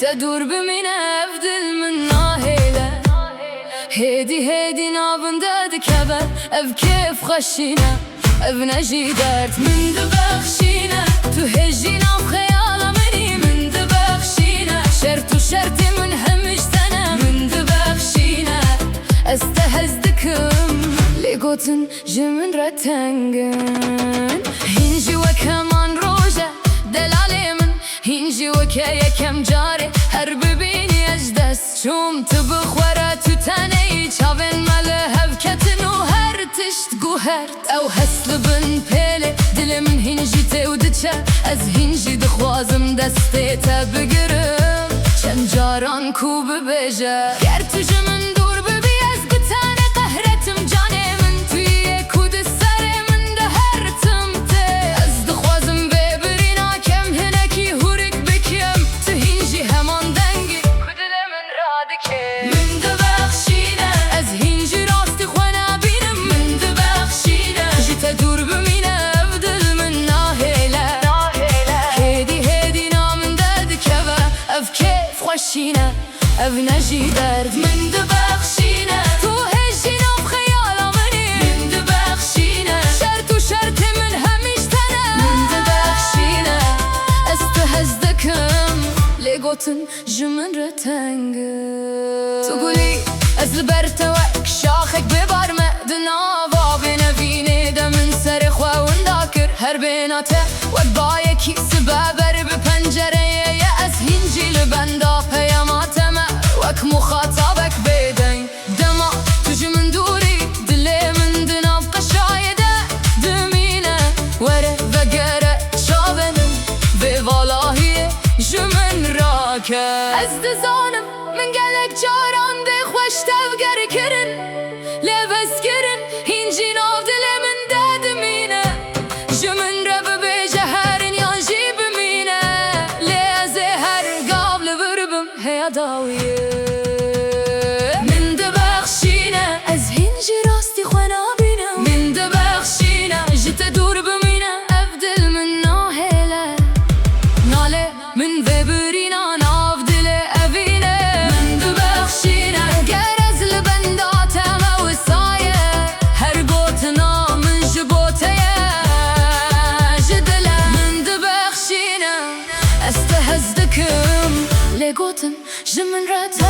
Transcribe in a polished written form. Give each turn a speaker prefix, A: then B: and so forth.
A: تدور بمن أفضل من ناهيلة هيدي نابن داد كبر أف كيف خشينا أبنجي دارت من دبخشينا تهجينا بخيالة مني من دبخشينا شرطي من همش سنة من دبخشينا استهزدكم لقوتن جمن رتنجن هنجي وكمان روجة دلالي من هنجي وكايا كم جاري هرب بيني أجدس شوم تبخ ورا تتاني چاوين ملهب كتن وهر تشت قوهرت أو هسل بن بيلي دل من هنجي تودتشا از هنجي دخوازم دستي تبقرم چم جاران كوب بجا گرتج من دور ببي از قتاني قهرتم جاني من توي كود السر من دهرتم تي از دخوازم ببرينا كم هنكي هورك بكيم تهنجي همان دنگي كودل من رادكي من دبخشينا از هنجي راستي خوانا بينم من دبخشينا جيت دور بمينا أفضل من ناهيلة هيدي نامن داد كبا أف كيف خشينا أبنجي درد من دبخشينا تو هجينا بخيالة مني من دبخشينا شرط من هميشتنا من دبخشينا استهزدكم لقوتن جمن رتنجم تقولي أزلبرتوك شاخك ببارمة دنابا بنفيني دا من سرخوا ونداكر هربيناته وقبايكي سبابر بپنجره يا أزهنجي لبندا پیاماتمه وك مخاطبك بيدين دما تجي من دوري دلي من دناب قشايده دمينه وره وگره شابنم بوالله جمن راكه از دزانم من قلق جاران دي خوش تفقر كرن لبس كرن هنجي ناف دل من دادمينه جمن رب بجهرن يانجي بمينه لازي هر قابل بربم هيا داويه من دبخشينه از هنجي راستي خوانا بينه من دبخشينه جيت دور بمينه أفضل من ناهيلة نالي من ببرينا ناف دل أبينه من دبخشينه قرز لبنداته موسايه هر قوتنا من جبوته جدله من دبخشينه استهزدكم لقوتن جمن رت